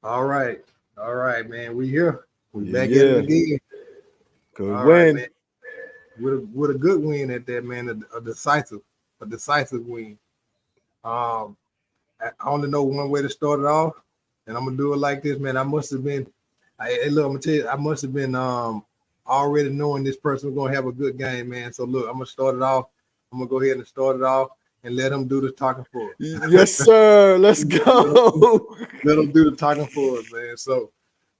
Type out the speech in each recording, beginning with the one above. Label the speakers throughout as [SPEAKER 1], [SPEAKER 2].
[SPEAKER 1] All right, man. We here. We back at it
[SPEAKER 2] Yeah,
[SPEAKER 1] again.
[SPEAKER 2] good
[SPEAKER 1] All right, man.
[SPEAKER 2] win.
[SPEAKER 1] With a good win at that, man. A decisive win. Um, I only know one way to start it off, and I'm gonna do it like this, man. I must have been. Hey, look, I'm gonna tell you, I must have been already knowing this person was gonna have a good game, man. So look, I'm gonna start it off. I'm gonna go ahead and start it off and let him do the talking for us.
[SPEAKER 2] Yes, sir. Let's go.
[SPEAKER 1] Let them do the talking for us, man. So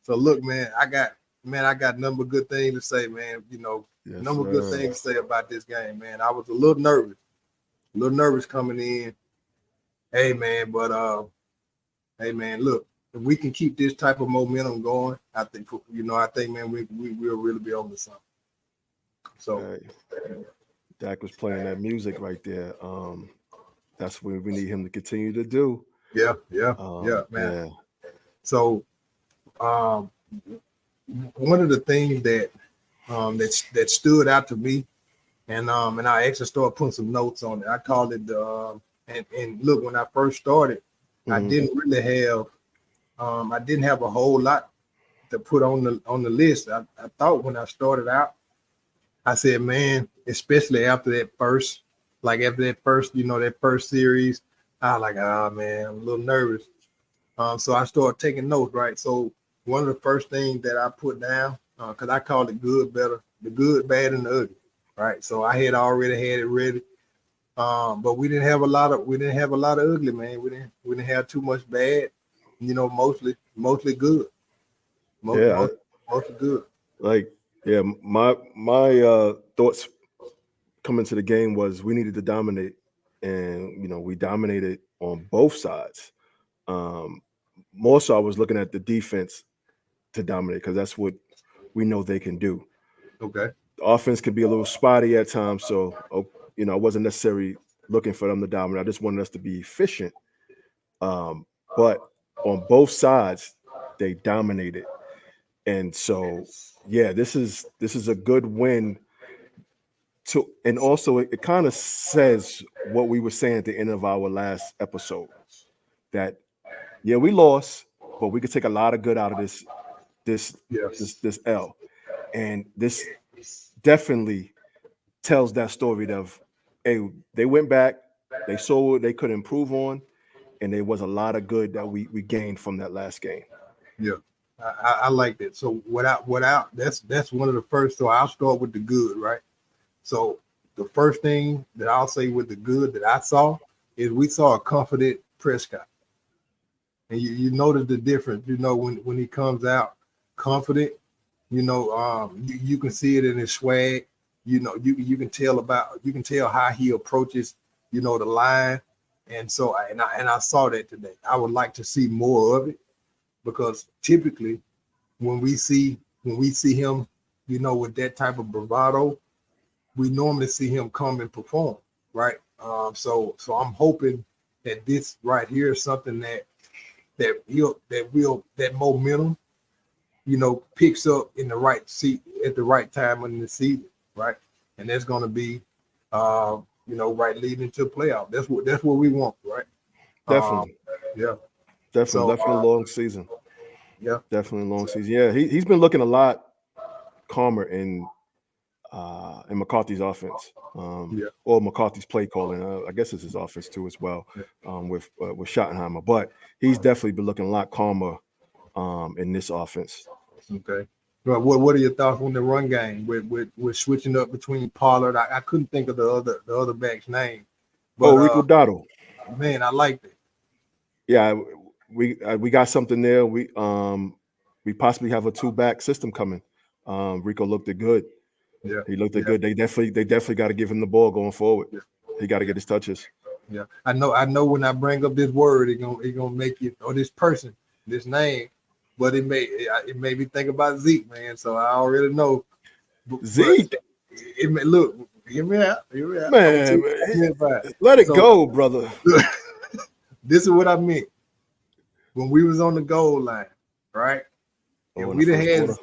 [SPEAKER 1] look, man, I got number of good things to say, man.
[SPEAKER 2] Yes,
[SPEAKER 1] Number of good
[SPEAKER 2] sir.
[SPEAKER 1] things to say about this game, man. I was a little nervous coming in. Hey, man, but hey, man, look, if we can keep this type of momentum going, I think, man, we will really be over something. So,
[SPEAKER 2] Hey, Dak was playing that music right there. That's what we need him to continue to do.
[SPEAKER 1] yeah, man.
[SPEAKER 2] Yeah.
[SPEAKER 1] So, um, one of the things that stood out to me. And I actually started putting some notes on it. I called it and look, when I first started, I
[SPEAKER 2] Mhm.
[SPEAKER 1] didn't really have I didn't have a whole lot to put on the list. I thought when I started out, I said, man, especially after that first, that first series, I was like, oh man, I'm a little nervous. So I started taking notes, right? So one of the first things that I put down, because I called it good, better, the good, bad, and the ugly, right? So I had already had it ready, but we didn't have a lot of ugly, man. We didn't have too much bad, mostly good,
[SPEAKER 2] Yeah.
[SPEAKER 1] mostly good.
[SPEAKER 2] Like, yeah, my thoughts coming to the game was we needed to dominate, and we dominated on both sides. Um, More so, I was looking at the defense to dominate because that's what we know they can do.
[SPEAKER 1] Okay,
[SPEAKER 2] The offense can be a little spotty at times, so I wasn't necessarily looking for them to dominate. I just wanted us to be efficient. But on both sides, they dominated, and so yeah, this is a good win. And also it kind of says what we were saying at the end of our last episode, that yeah, we lost, but we could take a lot of good out of this
[SPEAKER 1] yes,
[SPEAKER 2] this L. And this definitely tells that story of, hey, they went back, they saw what they could improve on, and there was a lot of good that we gained from that last game.
[SPEAKER 1] yeah. I like that. So without that's one of the first. So I'll start with the good, right? So the first thing that I'll say with the good that I saw is we saw a confident Prescott. And you notice the difference, when he comes out confident, you can see it in his swag. You can tell how he approaches, the line. And so I saw that today. I would like to see more of it because typically when we see him, with that type of bravado, we normally see him come and perform, right? So I'm hoping that this right here is something that momentum, picks up in the right seat at the right time in the season, right? And that's going to be, right leading to playoff. That's what we want, right? Um,
[SPEAKER 2] Definitely,
[SPEAKER 1] yeah. So
[SPEAKER 2] definitely a long season.
[SPEAKER 1] yeah,
[SPEAKER 2] Definitely a long season. Yeah, he's been looking a lot calmer in McCarthy's offense,
[SPEAKER 1] yeah,
[SPEAKER 2] or McCarthy's play calling. I guess it's his offense too as well,
[SPEAKER 1] yeah.
[SPEAKER 2] with Schottenheimer. But he's definitely been looking a lot calmer in this offense.
[SPEAKER 1] Okay. Well, what are your thoughts on the run game with switching up between Pollard? I couldn't think of the other back's name,
[SPEAKER 2] Oh,
[SPEAKER 1] but
[SPEAKER 2] Rico Dotto.
[SPEAKER 1] man, I liked it.
[SPEAKER 2] Yeah, we got something there. We possibly have a two back system coming. Rico looked it good.
[SPEAKER 1] Yeah,
[SPEAKER 2] He looked it
[SPEAKER 1] yeah,
[SPEAKER 2] good. They definitely got to give him the ball going forward.
[SPEAKER 1] yeah,
[SPEAKER 2] He got to
[SPEAKER 1] yeah.
[SPEAKER 2] get his touches.
[SPEAKER 1] Yeah, I know. When I bring up this word, it gonna make it, or this person, this name, but it made me think about Zeke, man. So I already know, but
[SPEAKER 2] Zeke,
[SPEAKER 1] it may look. Hear me out. Hear me out. I'm gonna tell
[SPEAKER 2] man,
[SPEAKER 1] you what I meant by it.
[SPEAKER 2] let it
[SPEAKER 1] So
[SPEAKER 2] go, brother.
[SPEAKER 1] look, this is what I meant when we was on the goal line, right? If
[SPEAKER 2] Oh, in the
[SPEAKER 1] we'd have
[SPEAKER 2] first
[SPEAKER 1] had,
[SPEAKER 2] quarter.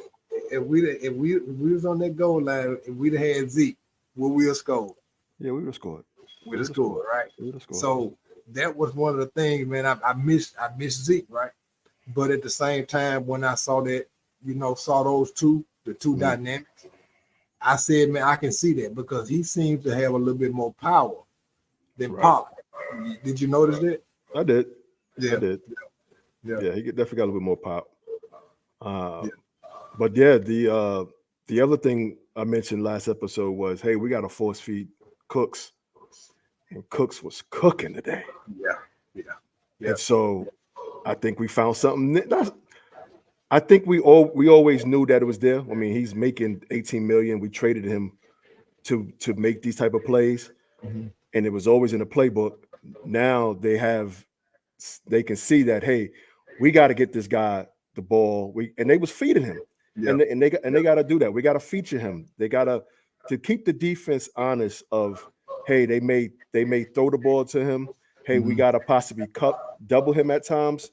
[SPEAKER 1] if we was on that goal line, if we'd have had Zeke, what we'd have scored.
[SPEAKER 2] Yeah, we would have scored.
[SPEAKER 1] We'd
[SPEAKER 2] We
[SPEAKER 1] have
[SPEAKER 2] would have scored.
[SPEAKER 1] scored, right?
[SPEAKER 2] We would have scored.
[SPEAKER 1] So that was one of the things, man. I missed Zeke, right? But at the same time, when I saw that, saw the two
[SPEAKER 2] Mm-hmm.
[SPEAKER 1] dynamics, I said, man, I can see that because he seems to have a little bit more power than Pop. Did you notice that?
[SPEAKER 2] I did.
[SPEAKER 1] Yeah.
[SPEAKER 2] I did.
[SPEAKER 1] Yeah.
[SPEAKER 2] Yeah, he definitely got a little bit more pop.
[SPEAKER 1] Yeah.
[SPEAKER 2] But yeah, the other thing I mentioned last episode was, hey, we got to force feed Cooks, and Cooks was cooking today.
[SPEAKER 1] Yeah. Yeah. Yeah.
[SPEAKER 2] And so I think we found something. I think we always knew that it was there. I mean, he's making 18 million. We traded him to make these type of plays,
[SPEAKER 1] Mhm.
[SPEAKER 2] and it was always in the playbook. Now they can see that, hey, we got to get this guy the ball. And they was feeding him,
[SPEAKER 1] Yeah.
[SPEAKER 2] and they got to do that. We got to feature him. They got to keep the defense honest. Of, hey, they may throw the ball to him. Hey, we
[SPEAKER 1] Mhm.
[SPEAKER 2] got to possibly double him at times.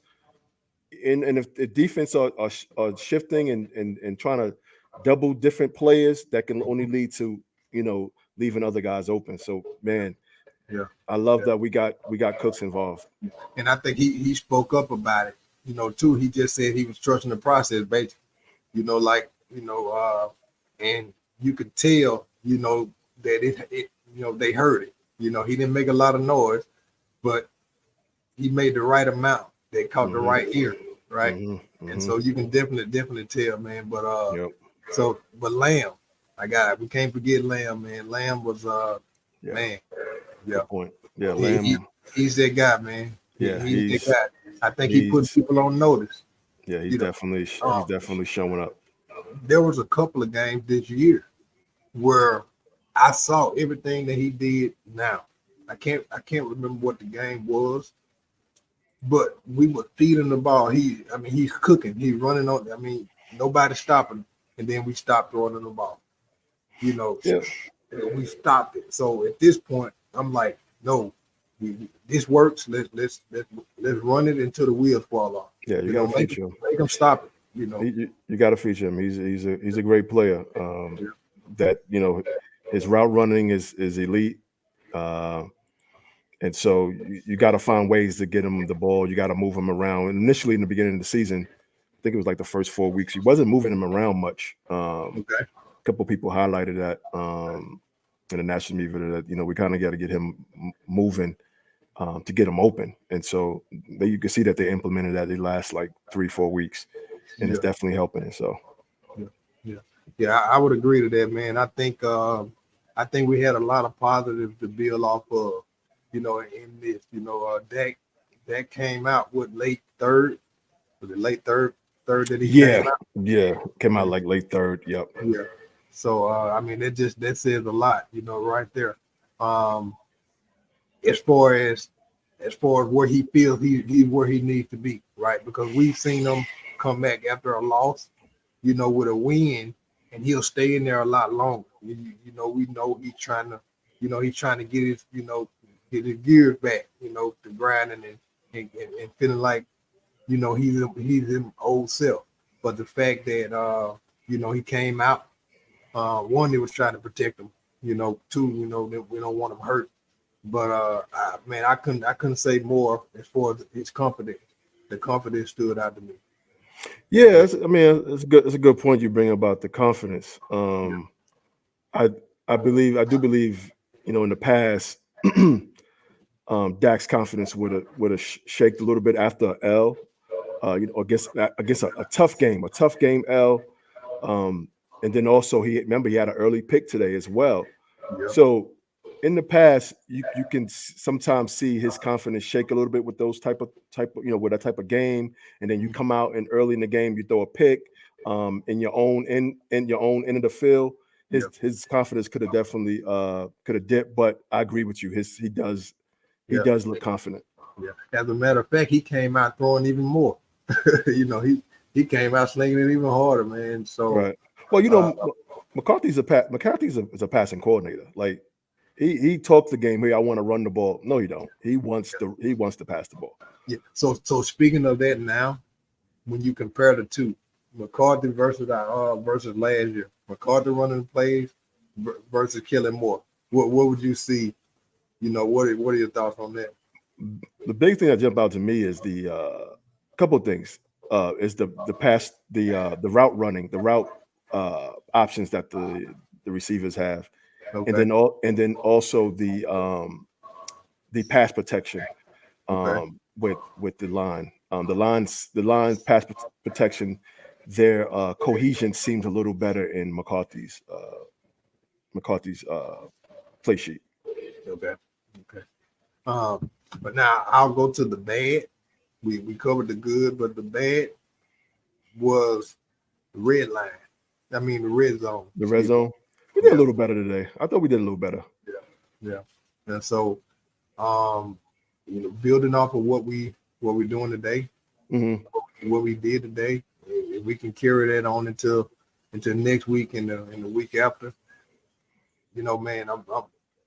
[SPEAKER 2] And if the defense are shifting and trying to double different players, that can only lead to leaving other guys open. So man,
[SPEAKER 1] Yeah.
[SPEAKER 2] I love that we got Cooks involved.
[SPEAKER 1] And I think he spoke up about it, too. He just said he was trusting the process, basically, and you could tell, that they heard it. He didn't make a lot of noise, but he made the right amount that caught the right ear, right? And so you can definitely tell, man. But but Lamb, we can't forget Lamb, man. Lamb was man. Yeah.
[SPEAKER 2] Good point. Yeah, Lamb.
[SPEAKER 1] He's that guy, man. He's that guy. I think he put people on notice.
[SPEAKER 2] Yeah, he's definitely showing up.
[SPEAKER 1] There was a couple of games this year where I saw everything that he did. Now I can't remember what the game was, but we were feeding the ball. He's cooking. He's running on. Nobody stopping him, and then we stopped throwing the ball. We stopped it. So at this point, I'm like, no, this works. Let's run it until the wheels fall off.
[SPEAKER 2] Yeah, you got to feature him.
[SPEAKER 1] Make him stop it.
[SPEAKER 2] You got to feature him. He's a great player. That his route running is elite. And so you got to find ways to get him the ball. You got to move him around. And initially, in the beginning of the season, I think it was like the first 4 weeks, he wasn't moving him around much. A couple of people highlighted that in the national media that we kind of got to get him moving to get him open. And so you can see that they implemented that. They last like 3-4 weeks, and it's definitely helping it. So
[SPEAKER 1] yeah, I would agree to that, man. I think we had a lot of positives to build off of. In this, Dak came out with late third. Was it late third that he came out?
[SPEAKER 2] Yeah, came out like late third. Yep.
[SPEAKER 1] Yeah. So that says a lot, right there. As far as where he feels he's where he needs to be, right? Because we've seen him come back after a loss, with a win, and he'll stay in there a lot longer. We know he's trying to get his, get his gears back, to grinding and feeling like, he's his old self. But the fact that he came out, one, they was trying to protect him, two, that we don't want him hurt. But man, I couldn't say more as far as his confidence. The confidence stood out to me.
[SPEAKER 2] Yeah, it's a good point you bring about the confidence. I do believe, in the past, Dak's confidence would have shaked a little bit after L, against a tough game L, and then also he had an early pick today as well.
[SPEAKER 1] Yeah.
[SPEAKER 2] So in the past, you can sometimes see his confidence shake a little bit with those type of with that type of game, and then you come out and early in the game you throw a pick in your own end of the field. His confidence could have definitely dipped, but I agree with you. He does look confident.
[SPEAKER 1] Yeah. As a matter of fact, he came out throwing even more. He came out slinging it even harder, man. So
[SPEAKER 2] right. Well, McCarthy's a passing coordinator. Like he talked the game. Hey, I want to run the ball. No, you don't. He wants to pass the ball.
[SPEAKER 1] Yeah. So speaking of that now, when you compare the two, McCarthy versus last year, McCarthy running plays versus Kellen Moore, what would you see? What are your thoughts on that?
[SPEAKER 2] The big thing that jumped out to me is the couple of things. is the pass, the route running, the route options that the receivers have,
[SPEAKER 1] Okay.
[SPEAKER 2] and then also the pass protection with the line. The line pass protection, their cohesion seems a little better in McCarthy's play sheet.
[SPEAKER 1] Okay. But now I'll go to the bad. We covered the good, but the bad was the red line. I mean the red zone.
[SPEAKER 2] The red zone. We did a little better today. I thought we did a little better.
[SPEAKER 1] Yeah. And so, building off of what we're doing today, what we did today, if we can carry that on until next week and the week after, man,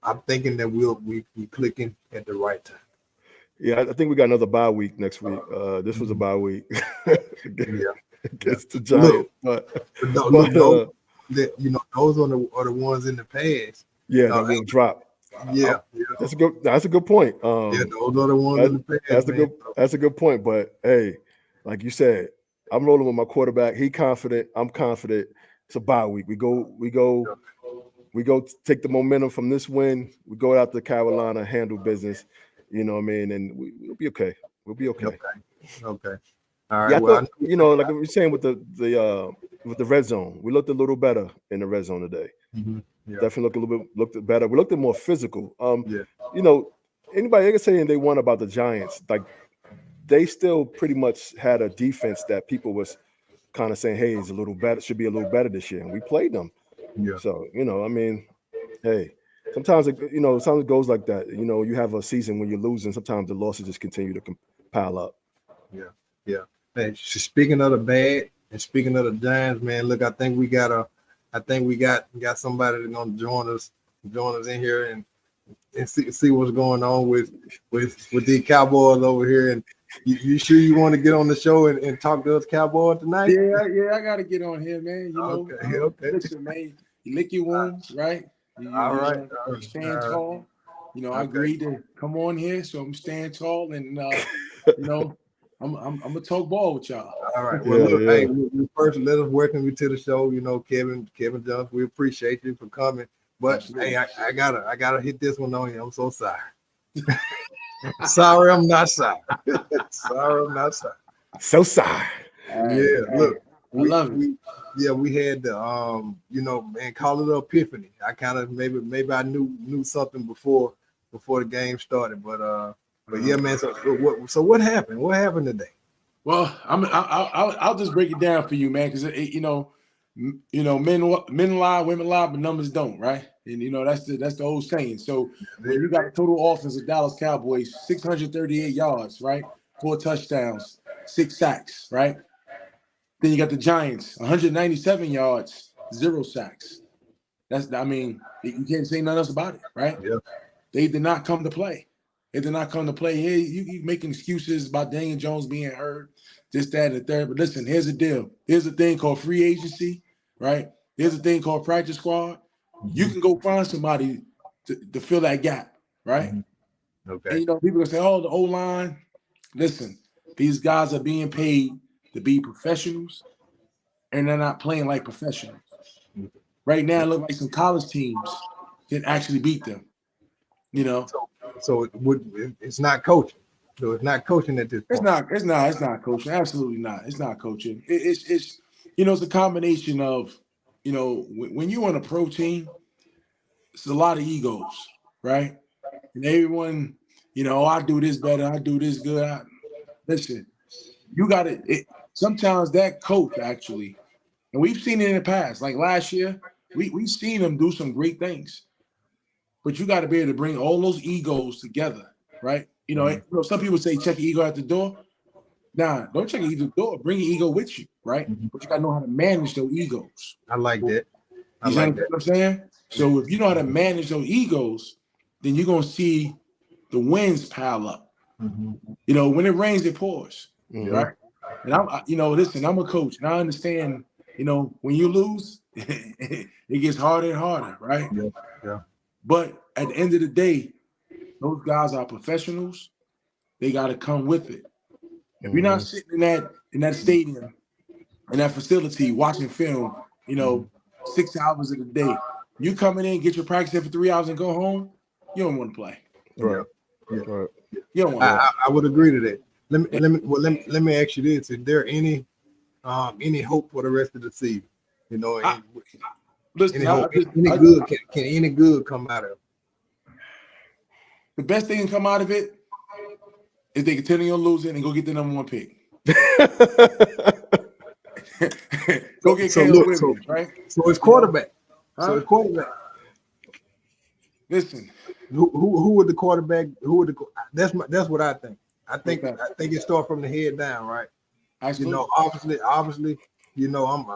[SPEAKER 1] I'm thinking that we'll be clicking at the right time.
[SPEAKER 2] Yeah, I think we got another bye week next week. This was a bye week against the Giants, but
[SPEAKER 1] those are the ones in the past.
[SPEAKER 2] Yeah, that will drop.
[SPEAKER 1] Yeah,
[SPEAKER 2] that's a good point.
[SPEAKER 1] Those are the ones in the past.
[SPEAKER 2] That's a good point. But hey, like you said, I'm rolling with my quarterback. He confident. I'm confident. It's a bye week. We go take the momentum from this win. We go out to Carolina, handle business. You know what I mean? And we'll be okay. We'll be okay.
[SPEAKER 1] Okay. All right.
[SPEAKER 2] Yeah, like we were saying with the red zone, we looked a little better in the red zone today.
[SPEAKER 1] Yeah.
[SPEAKER 2] Definitely looked better. We looked more physical. Anybody can say they won about the Giants, like they still pretty much had a defense that people was kind of saying, hey, it's a little better, should be a little better this year. And we played them.
[SPEAKER 1] Yeah.
[SPEAKER 2] So, I mean, hey, sometimes it goes like that. You have a season when you're losing, sometimes the losses just continue to pile up.
[SPEAKER 1] Yeah. Hey, speaking of the bad and speaking of the Giants, man, look, I think we got somebody that's gonna join us in here and see what's going on with the Cowboys over here. And you sure you want to get on the show and talk to us Cowboys tonight?
[SPEAKER 3] Yeah, I gotta get on here, man.
[SPEAKER 1] Okay.
[SPEAKER 3] Listen, man, you lick your wounds, right?
[SPEAKER 1] All right.
[SPEAKER 3] Stand tall. I agreed to come on here, so I'm staying tall, and I'm gonna talk ball with y'all.
[SPEAKER 1] All right. Well, look, hey, first let us welcome you to the show. Kevin Jones, we appreciate you for coming. But absolutely. Hey, I gotta hit this one on you. I'm so sorry. Sorry, I'm not sorry. Sorry, I'm not sorry.
[SPEAKER 2] So sorry.
[SPEAKER 1] Yeah, look,
[SPEAKER 3] I love it.
[SPEAKER 1] We had the man, call it an epiphany. I kind of maybe I knew something before the game started, but yeah, man. So what happened? What happened today?
[SPEAKER 3] Well, I'll just break it down for you, man, because men lie, women lie, but numbers don't, right? And that's the old saying. So when you got a total offense of Dallas Cowboys, 638 yards, right? 4 touchdowns, 6 sacks, right? Then you got the Giants, 197 yards, 0 sacks. You can't say nothing else about it, right?
[SPEAKER 1] Yeah.
[SPEAKER 3] They did not come to play. They did not come to play. Hey, you making excuses about Daniel Jones being hurt, this, that, and the third. But listen, here's the deal. Here's the thing called free agency, right? Here's the thing called practice squad. You can go find somebody to fill that gap, right?
[SPEAKER 1] Okay.
[SPEAKER 3] And people can say, oh, the O-line. Listen, these guys are being paid to be professionals, and they're not playing like professionals. Right now, it looks like some college teams can actually beat them.
[SPEAKER 1] So it's not coaching. So it's not coaching at this point.
[SPEAKER 3] It's not coaching. Absolutely not. It's not coaching. It's it's a combination of when you're on a pro team, it's a lot of egos, right? And everyone, I do this better, I do this good. Listen, you got it. Sometimes that coach actually, and we've seen it in the past. Like last year, we've seen them do some great things. But you got to be able to bring all those egos together, right? Some people say check your ego at the door. Nah, don't check your ego at the door. Bring your ego with you, right? But you got to know how to manage those egos.
[SPEAKER 1] I like that.
[SPEAKER 3] You know what I'm saying? So if you know how to manage those egos, then you're going to see the wins pile up. When it rains, it pours, right? And listen, I'm a coach, and I understand, when you lose, it gets harder and harder, right?
[SPEAKER 1] Yeah.
[SPEAKER 3] But at the end of the day, those guys are professionals. They got to come with it. If you're not sitting in that stadium, in that facility, watching film, 6 hours of the day, you coming in, get your practice in for 3 hours, and go home, you don't want to play.
[SPEAKER 2] Right.
[SPEAKER 1] Yeah.
[SPEAKER 2] Right.
[SPEAKER 3] You don't want to.
[SPEAKER 1] I would agree to that. Let me ask you this: is there any hope for the rest of the season?
[SPEAKER 3] Listen,
[SPEAKER 1] any hope? Any good? Can any good come out of it?
[SPEAKER 3] The best thing can come out of it is they continue on losing and go get the number 1 pick. Go get Caleb Williams, right?
[SPEAKER 1] So it's quarterback.
[SPEAKER 3] Huh?
[SPEAKER 1] So it's quarterback.
[SPEAKER 3] Listen,
[SPEAKER 1] who would the quarterback? That's what I think. I think it starts from the head down, right?
[SPEAKER 3] Absolutely.
[SPEAKER 1] Obviously, I'm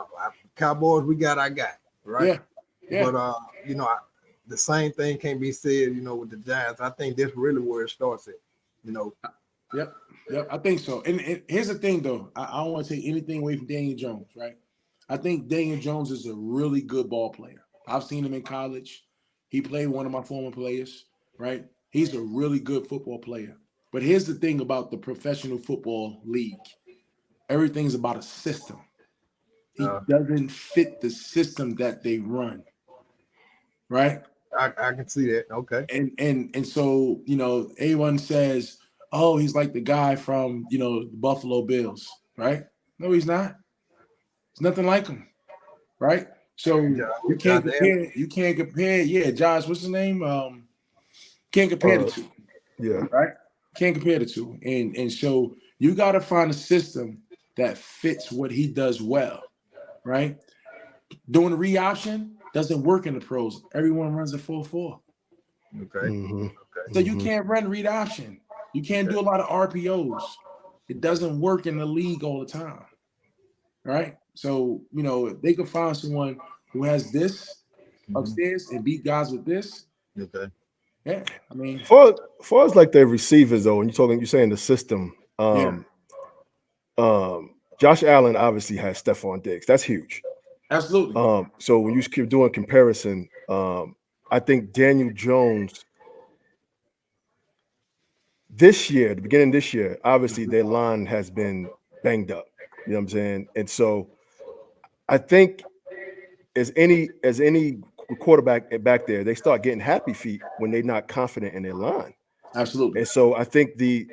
[SPEAKER 1] Cowboys. We got our guy, right?
[SPEAKER 3] Yeah.
[SPEAKER 1] But the same thing can't be said, with the Giants. I think that's really where it starts at.
[SPEAKER 3] Yep. I think so. And here's the thing, though. I don't want to take anything away from Daniel Jones, right? I think Daniel Jones is a really good ball player. I've seen him in college. He played one of my former players, right? He's a really good football player. But here's the thing about the professional football league. Everything's about a system. He doesn't fit the system that they run, right?
[SPEAKER 1] I can see that. Okay.
[SPEAKER 3] And so, everyone says, oh, he's like the guy from, the Buffalo Bills, right? No, he's not. It's nothing like him, right? So you can't compare. Yeah, Josh, what's his name? Can't compare the two.
[SPEAKER 2] Yeah.
[SPEAKER 3] Right? Can't compare the two. And so you got to find a system that fits what he does well, right? Doing the read option doesn't work in the pros. Everyone runs a 4-4.
[SPEAKER 1] Okay.
[SPEAKER 2] Mm-hmm.
[SPEAKER 3] So you can't run read option. You can't do a lot of RPOs. It doesn't work in the league all the time, right? So, if they could find someone who has this upstairs and beat guys with this,
[SPEAKER 1] okay.
[SPEAKER 3] Yeah, I mean,
[SPEAKER 2] far as like the receivers though, and you're saying the system. Josh Allen obviously has Stephon Diggs. That's huge.
[SPEAKER 3] Absolutely.
[SPEAKER 2] So when you keep doing comparison, I think Daniel Jones this year, the beginning of this year, obviously their line has been banged up. You know what I'm saying? And so I think as any quarterback back there, they start getting happy feet when they're not confident in their line.
[SPEAKER 3] Absolutely.
[SPEAKER 2] And so I think the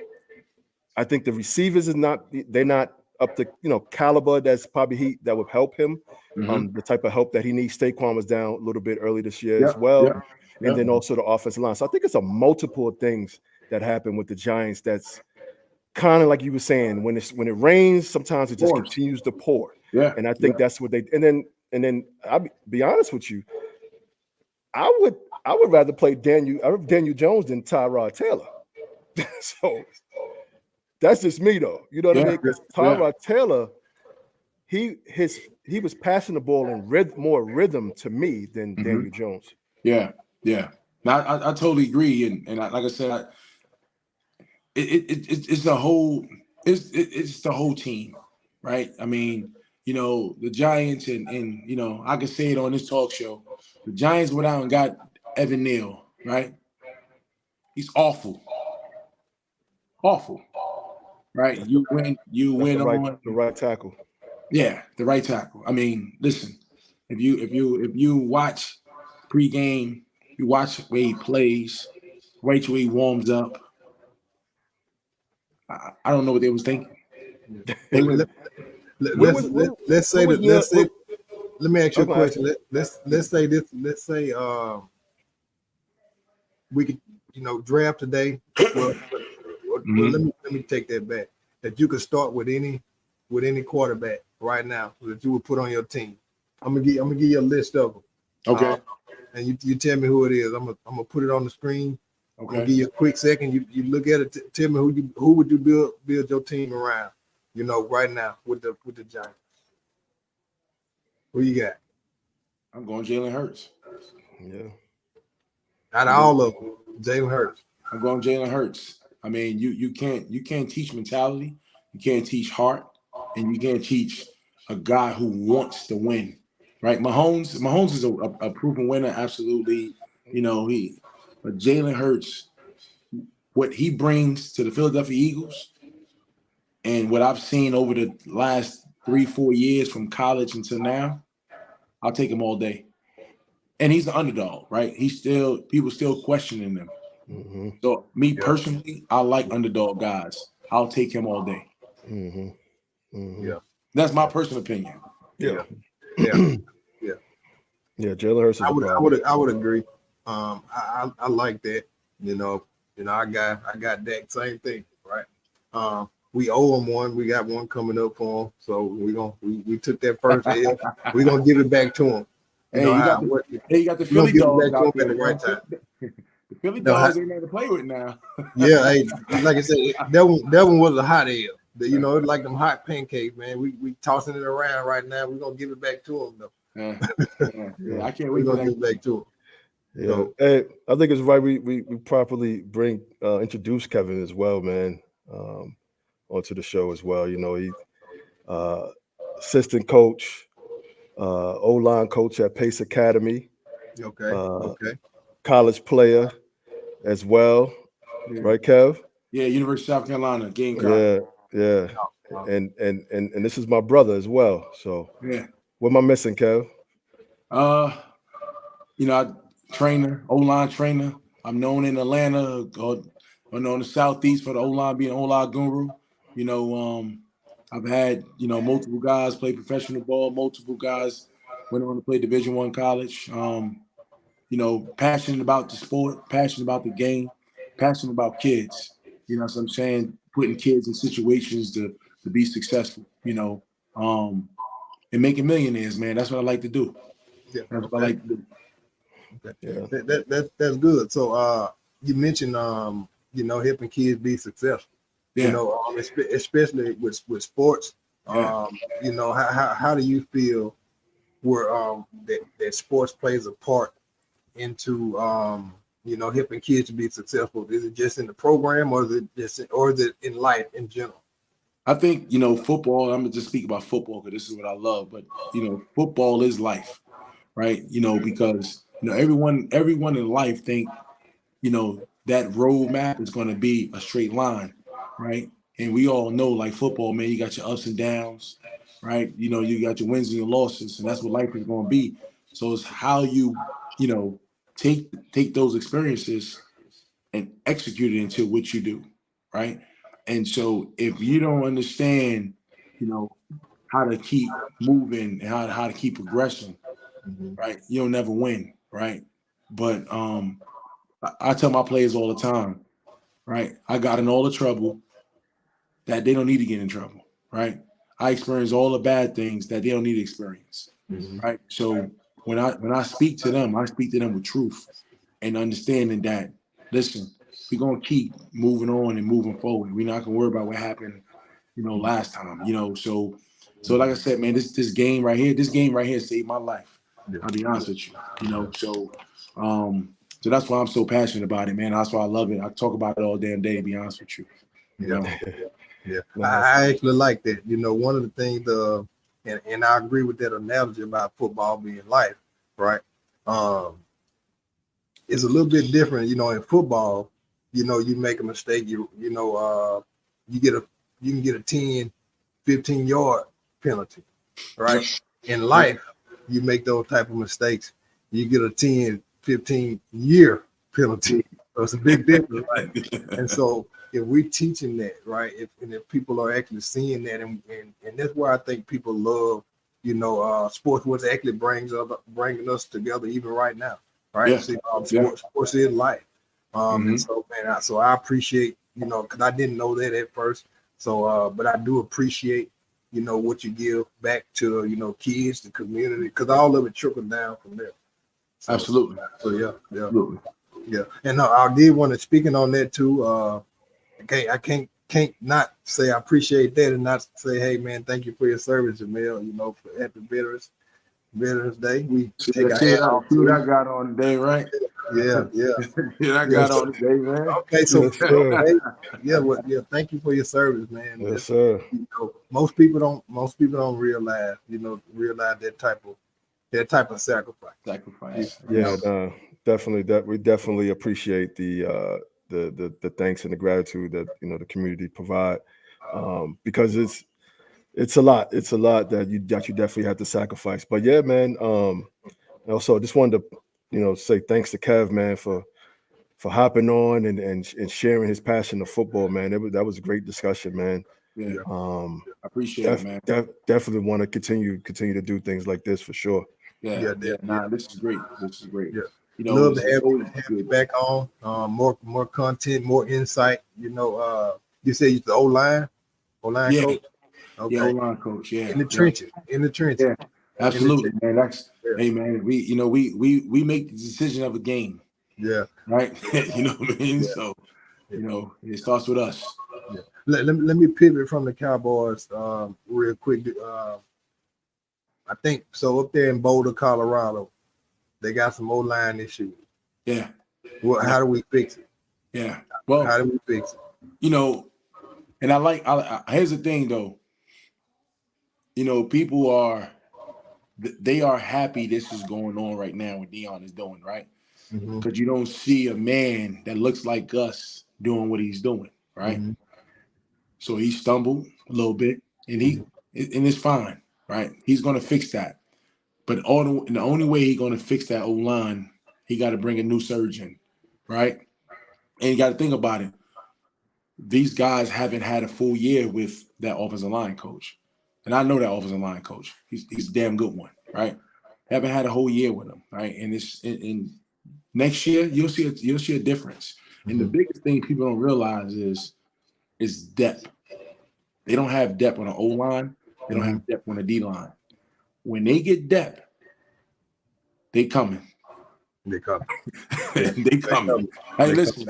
[SPEAKER 2] receivers they're not up to caliber that's probably that would help him. The type of help that he needs. Saquon was down a little bit early this year as well. And then also the offensive line. So I think it's a multiple of things that happen with the Giants that's kind of like you were saying, when it rains, sometimes it just continues to pour.
[SPEAKER 3] Yeah.
[SPEAKER 2] And I think that's what and then I'll be honest with you, I would rather play Daniel Jones than Tyrod Taylor. So that's just me though. You know what I mean? Because Tyrod Taylor, he was passing the ball in more rhythm to me than Daniel Jones.
[SPEAKER 3] Yeah. Now I totally agree, and like I said, it's the whole team, right? I mean, the Giants and I can say it on this talk show. The Giants went out and got Evan Neal, right? He's awful, right? You win on
[SPEAKER 2] the right tackle.
[SPEAKER 3] Yeah, the right tackle. I mean, listen, if you watch pregame, you watch where he plays, wait till he warms up. I don't know what they was thinking.
[SPEAKER 1] Let's say that. Let me ask you a question. Let's say this. Let's say we could draft today. Well, let me take that back. That you could start with any quarterback right now that you would put on your team. I'm gonna give you a list of them.
[SPEAKER 3] Okay.
[SPEAKER 1] And you tell me who it is. I'm gonna put it on the screen.
[SPEAKER 3] Okay.
[SPEAKER 1] I'm gonna give you a quick second. You look at it. Tell me who would you build your team around? Right now with the Giants. Who you got?
[SPEAKER 3] I'm going Jalen Hurts.
[SPEAKER 2] Yeah.
[SPEAKER 1] Out of all of them, Jalen Hurts.
[SPEAKER 3] I'm going Jalen Hurts. I mean, you can't teach mentality, you can't teach heart, and you can't teach a guy who wants to win. Right? Mahomes is a proven winner, absolutely. But Jalen Hurts, what he brings to the Philadelphia Eagles And what I've seen over the last 3-4 years from college until now, I'll take him all day. And he's the underdog, right? People still questioning him.
[SPEAKER 2] Mm-hmm.
[SPEAKER 3] So me personally, I like underdog guys. I'll take him all day.
[SPEAKER 2] Mm-hmm. Mm-hmm.
[SPEAKER 1] Yeah.
[SPEAKER 3] That's my personal opinion.
[SPEAKER 2] Yeah.
[SPEAKER 1] Yeah.
[SPEAKER 2] Jalen Hurts is a problem.
[SPEAKER 1] I would agree. I like that. I got that same thing, right? We owe him one. We got one coming up for him. So we took that first L. We're gonna give it back to him.
[SPEAKER 3] You got the Philly dogs out there
[SPEAKER 1] at the right time.
[SPEAKER 3] The Philly dogs ain't nothing to play with now.
[SPEAKER 1] Yeah, hey, like I said, that one was a hot L. It's like them hot pancakes, man. We tossing it around right now. We're gonna give it back to him though.
[SPEAKER 3] Yeah, I can't wait.
[SPEAKER 1] We're gonna give it back to him.
[SPEAKER 2] Yeah, so, hey, I think it's right. We properly introduce Kevin as well, man, onto the show as well. He assistant coach, O-line coach at Pace Academy.
[SPEAKER 1] Okay.
[SPEAKER 2] College player as well, right, Kev?
[SPEAKER 3] Yeah, University of South Carolina, Gamecock.
[SPEAKER 2] Yeah. And this is my brother as well. So what am I missing, Kev?
[SPEAKER 3] Trainer, O-line trainer. I'm known in Atlanta or known in the Southeast for the O-line, being O-line guru. I've had, multiple guys play professional ball, multiple guys went on to play Division I college. Passionate about the sport, passionate about the game, passionate about kids. So I'm saying, putting kids in situations to be successful, and making millionaires, man. That's what I like to do.
[SPEAKER 1] Yeah,
[SPEAKER 3] that's what I like to do.
[SPEAKER 1] Okay. Yeah. That's good. So you mentioned helping kids be successful.
[SPEAKER 3] Yeah.
[SPEAKER 1] Especially with sports. How do you feel where that sports plays a part into helping kids to be successful? Is it just in the program, or is it in life in general?
[SPEAKER 3] I think football. I'm gonna just speak about football because this is what I love. But football is life, right? Because everyone in life think that roadmap is going to be a straight line, right? And we all know, like football, man, you got your ups and downs, right? You got your wins and your losses, and that's what life is going to be. So it's how you take those experiences and execute it into what you do, right? And so if you don't understand, how to keep moving and how to keep progressing, right, you'll never win, right? But I tell my players all the time, right? I got in all the trouble that they don't need to get in trouble, right? I experience all the bad things that they don't need to experience, right? So when I speak to them, I speak to them with truth and understanding that, listen, we're gonna keep moving on and moving forward. We're not gonna worry about what happened, last time, So like I said, man, this game right here saved my life. I'll be honest with you, So that's why I'm so passionate about it, man. That's why I love it. I talk about it all damn day, to be honest with you.
[SPEAKER 1] Yeah. I actually like that. One of the things, and I agree with that analogy about football being life, right? It's a little bit different, in football. You make a mistake, you can get a 10, 15-yard penalty, right? In life, you make those type of mistakes, you get a 10, 15-year penalty. So it's a big difference, right? And so if we're teaching that, right, if people are actually seeing that, and that's where I think people love, sports, what's actually bringing us together even right now, right? Sports is life. And so, man, I appreciate, because I didn't know that at first. So, but I do appreciate, what you give back to, kids, the community, because all of it trickles down from there. So,
[SPEAKER 3] Absolutely.
[SPEAKER 1] So yeah.
[SPEAKER 3] Absolutely.
[SPEAKER 1] Yeah. And I did want to, speaking on that too, I can't not say I appreciate that and not say, hey man, thank you for your service, Jamel, for Happy Veterans Day. We take our hat off.
[SPEAKER 3] See what I got on today, right?
[SPEAKER 1] Yeah.
[SPEAKER 3] I got on today, man.
[SPEAKER 1] Okay, so thank you for your service, man.
[SPEAKER 2] Yes, sir.
[SPEAKER 1] Most people don't realize that type of sacrifice.
[SPEAKER 2] Yeah, definitely. We definitely appreciate the thanks and the gratitude that the community provide. because it's a lot. It's a lot that you definitely have to sacrifice. But yeah, man. Also, just wanted to say thanks to Kev, man, for hopping on and sharing his passion of football, man. That was a great discussion, man.
[SPEAKER 3] Yeah, I appreciate it, man.
[SPEAKER 2] Definitely want to continue to do things like this for sure.
[SPEAKER 3] Yeah. Nah, this is great.
[SPEAKER 1] Yeah.
[SPEAKER 3] Love
[SPEAKER 1] to have you back on. More content, more insight. You say you're the O-line coach. Okay.
[SPEAKER 3] Yeah, O-line coach. Yeah,
[SPEAKER 1] in the trenches.
[SPEAKER 3] Yeah, absolutely, man. Hey, man. We make the decision of a game.
[SPEAKER 1] Yeah.
[SPEAKER 3] Right. You know what I mean?
[SPEAKER 1] Yeah.
[SPEAKER 3] So, it starts with us.
[SPEAKER 1] Yeah. Let me pivot from the Cowboys real quick. I think so. Up there in Boulder, Colorado, they got some O-line issues.
[SPEAKER 3] Yeah.
[SPEAKER 1] Well, how do we fix it?
[SPEAKER 3] Yeah. Well,
[SPEAKER 1] how do we fix it?
[SPEAKER 3] And here's the thing, though. People they are happy this is going on right now, what Dion is doing, right? Because you don't see a man that looks like us doing what he's doing, right? So he stumbled a little bit, and it's fine, right? He's going to fix that. But the only way he's going to fix that O-line, he got to bring a new surgeon, right? And you got to think about it. These guys haven't had a full year with that offensive line coach. And I know that offensive line coach. He's a damn good one, right? Haven't had a whole year with him, right? And in next year, you'll see a difference. And the biggest thing people don't realize is depth. They don't have depth on the O-line. They don't have depth on the D-line. When they get depth, they coming.
[SPEAKER 1] They coming.
[SPEAKER 3] They coming. Hey, listen,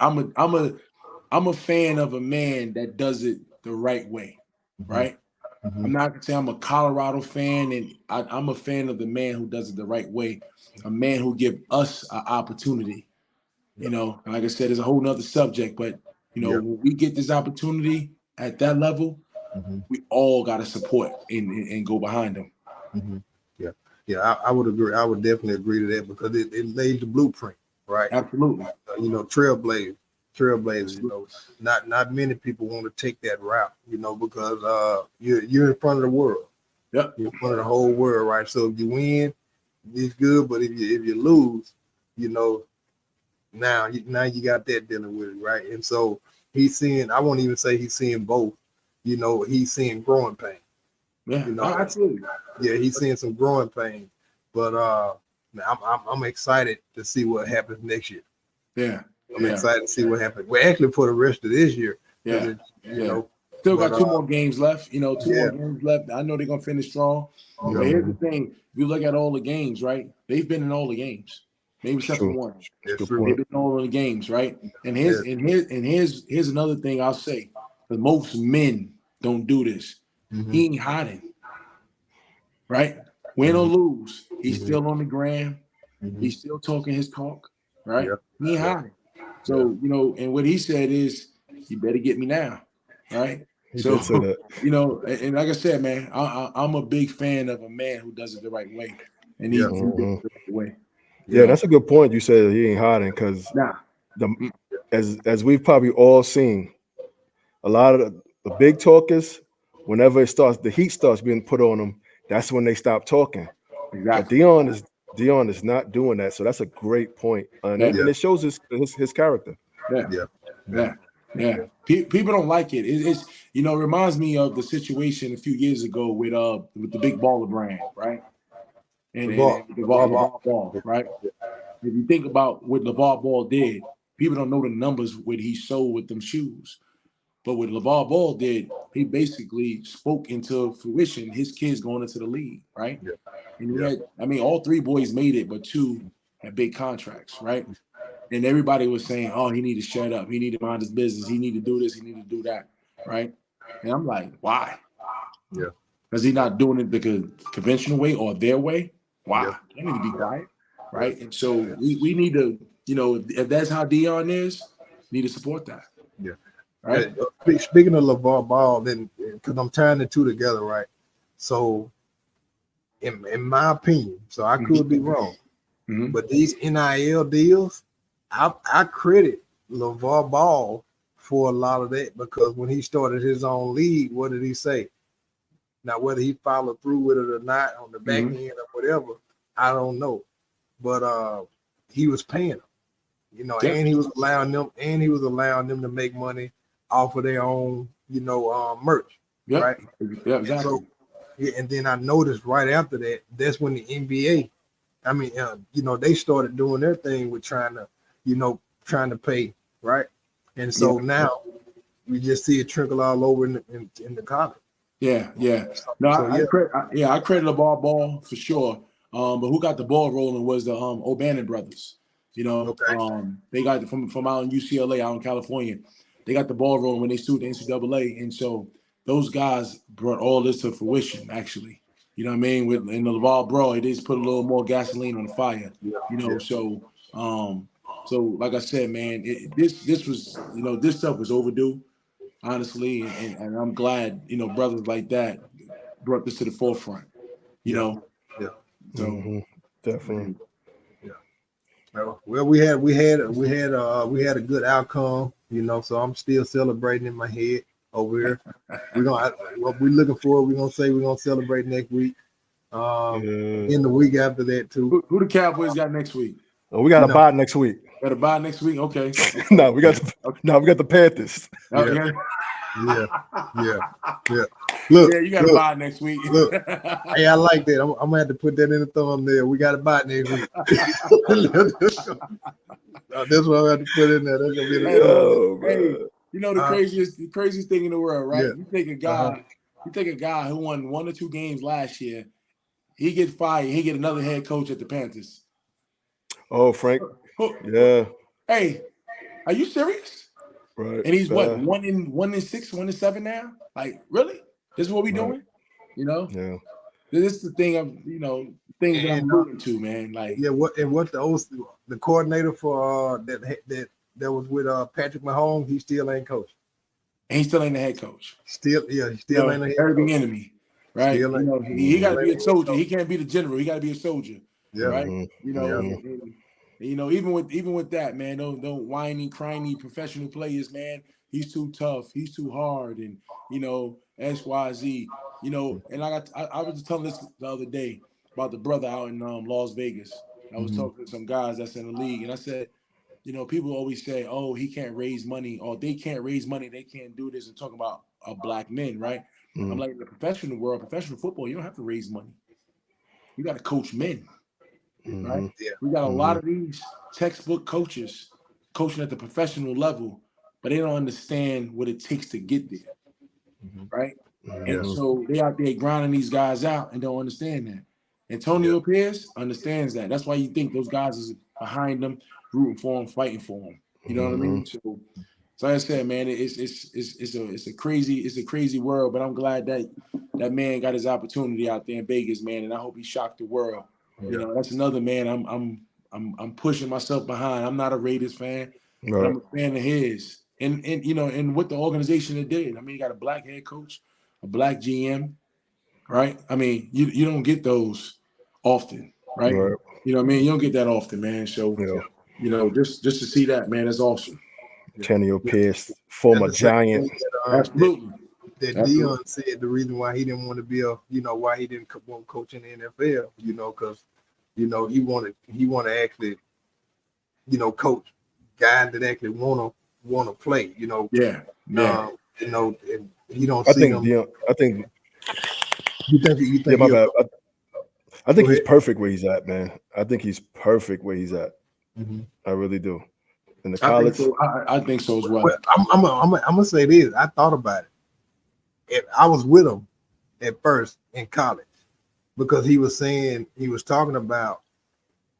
[SPEAKER 3] I'm a fan of a man that does it the right way, right? I'm not gonna say I'm a Colorado fan, and I'm a fan of the man who does it the right way, a man who give us an opportunity. And like I said, it's a whole nother subject, but when we get this opportunity at that level, we all got to support and go behind them.
[SPEAKER 1] Yeah, I would agree. I would definitely agree to that because it laid the blueprint, right?
[SPEAKER 3] Absolutely.
[SPEAKER 1] Trailblazers. Not many people want to take that route, because you're in front of the world.
[SPEAKER 3] Yep.
[SPEAKER 1] You're in front of the whole world, right? So if you win, it's good, but if you lose, now you got that dealing with it, right? And so he's seeing. I won't even say he's seeing both. He's seeing growing pain.
[SPEAKER 3] Yeah, absolutely.
[SPEAKER 1] Yeah, he's seeing some growing pain, but I'm excited to see what happens next year.
[SPEAKER 3] Yeah,
[SPEAKER 1] I'm excited to see what happens. We're actually for the rest of this year.
[SPEAKER 3] Yeah, still got 2 more games left. 2 more games left. I know they're gonna finish strong. But here's the thing: if you look at all the games, right? They've been in all the games, maybe except for one. They've been in all the games, right? And here's another thing I'll say: because most men don't do this. He ain't hiding, right? Win or lose, he's still on the gram. He's still talking his talk, right? He ain't hiding. So, and what he said is, you better get me now, right? So, and like I said, man, I'm a big fan of a man who does it the right way. And he does it the right way.
[SPEAKER 2] Yeah, that's a good point. You said he ain't hiding because as we've probably all seen, a lot of the big talkers, whenever the heat starts being put on them, that's when they stop talking.
[SPEAKER 3] Exactly.
[SPEAKER 2] But Dion is not doing that, so that's a great point, and it shows his character.
[SPEAKER 3] Yeah. People don't like it. It's reminds me of the situation a few years ago with the Big Baller brand, right? And LeVar Ball, right? If you think about what LeVar Ball did, people don't know the numbers what he sold with them shoes. But what LeVar Ball did, he basically spoke into fruition his kids going into the league, right?
[SPEAKER 1] Yeah.
[SPEAKER 3] And he had, all 3 boys made it, but 2 had big contracts, right? And everybody was saying, oh, he need to shut up. He need to mind his business. He need to do this. He need to do that, right? And I'm like, why?
[SPEAKER 1] Yeah.
[SPEAKER 3] Because he's not doing it the conventional way or their way? Why? They need to be quiet, right? And so we need to, if that's how Dion is, need to support that.
[SPEAKER 1] Yeah.
[SPEAKER 3] Right.
[SPEAKER 1] Speaking of LeVar Ball, then because I'm tying the 2 together, right? So, in my opinion, so I could be wrong, but these NIL deals, I credit LeVar Ball for a lot of that, because when he started his own league, what did he say? Now, whether he followed through with it or not on the back end or whatever, I don't know. But he was paying them, you know, and he was allowing them to make money off of their own, you know, merch. Right.
[SPEAKER 3] Yeah, exactly.
[SPEAKER 1] So, yeah, and then I noticed right after that, that's when the NBA, I mean, you know, they started doing their thing with trying to pay, right? And so now we just see it trickle all over in the college.
[SPEAKER 3] Yeah. No, I credit the ball for sure. But who got the ball rolling was the O'Bannon brothers. You know, they got it from out in UCLA, out in California. They got the ball rolling when they sued the NCAA, and so those guys brought all this to fruition. Actually, you know what I mean. In the Laval brawl, it just put a little more gasoline on the fire. You know, so like I said, man, this was, you know, this stuff was overdue, honestly, and I'm glad, you know, brothers like that brought this to the forefront. You know, so
[SPEAKER 2] definitely.
[SPEAKER 1] Well, we had a good outcome, you know. So I'm still celebrating in my head over here. What we're looking for, we're gonna celebrate next week. In the week after that too.
[SPEAKER 3] Who the Cowboys got next week?
[SPEAKER 2] Oh, we got a bye next week.
[SPEAKER 3] Got a bye next week? Okay.
[SPEAKER 2] No, we got the Panthers.
[SPEAKER 3] Okay.
[SPEAKER 1] Yeah. Look,
[SPEAKER 3] you got a bye next week.
[SPEAKER 1] Look, hey, I like that. I'm gonna have to put that in the thumbnail. We got a bye next week. That's what I have to put in there. That's gonna be
[SPEAKER 3] the you know the craziest thing in the world, right?
[SPEAKER 1] Yeah.
[SPEAKER 3] You take a guy who won 1 or 2 games last year, he get fired, he get another head coach at the Panthers.
[SPEAKER 2] Oh, Frank. Yeah.
[SPEAKER 3] Hey, are you serious?
[SPEAKER 2] Right.
[SPEAKER 3] And he's what, 1 in 6, 1 in 7 now? Like, really? This is what we doing? You know?
[SPEAKER 2] Yeah.
[SPEAKER 3] This is the thing things that I'm moving to, man. Like,
[SPEAKER 1] what the coordinator for that was with Patrick Mahomes, he still ain't coach.
[SPEAKER 3] And he still ain't the head coach.
[SPEAKER 1] He still ain't the head coach.
[SPEAKER 3] Every enemy, right? He got to be a soldier. He can't be the general. He got to be a soldier, right? Even with that, man, don't whiny, crying professional players, man. He's too tough. He's too hard, and XYZ. And I was just telling this the other day about the brother out in Las Vegas. I was talking to some guys that's in the league, and I said, people always say, oh, he can't raise money, or they can't raise money, they can't do this, and talk about black men, right? I'm like, in the professional world, professional football, you don't have to raise money. You got to coach men, right? Yeah. We got a lot of these textbook coaches coaching at the professional level, but they don't understand what it takes to get there, right? And so they out there grinding these guys out and don't understand that. Antonio Pierce understands that. That's why you think those guys is behind them, rooting for him, fighting for him. You know what I mean? So like I said, man, it's a crazy world. But I'm glad that man got his opportunity out there in Vegas, man, and I hope he shocked the world. Yeah. That's another man I'm pushing myself behind. I'm not a Raiders fan, but I'm a fan of his. And what the organization that did. I mean, you got a black head coach, a black GM, right? I mean, you don't get those often, right? You know what I mean? You don't get that often, man. So, just to see that, man, that's awesome.
[SPEAKER 2] Antonio Pierce, former Giant.
[SPEAKER 3] Absolutely.
[SPEAKER 1] That Dion said the reason why he didn't want to be why he didn't want to coach in the NFL, because, he wanted to actually, coach guys that actually want to play,
[SPEAKER 3] Yeah.
[SPEAKER 1] And he don't see them.
[SPEAKER 2] I think.
[SPEAKER 1] You think
[SPEAKER 2] my bad. I think he's perfect where he's at, man. I think he's perfect where he's at. I really do. In the college,
[SPEAKER 3] I think so as well.
[SPEAKER 1] I'm gonna say this. I thought about it. I was with him at first in college because he was talking about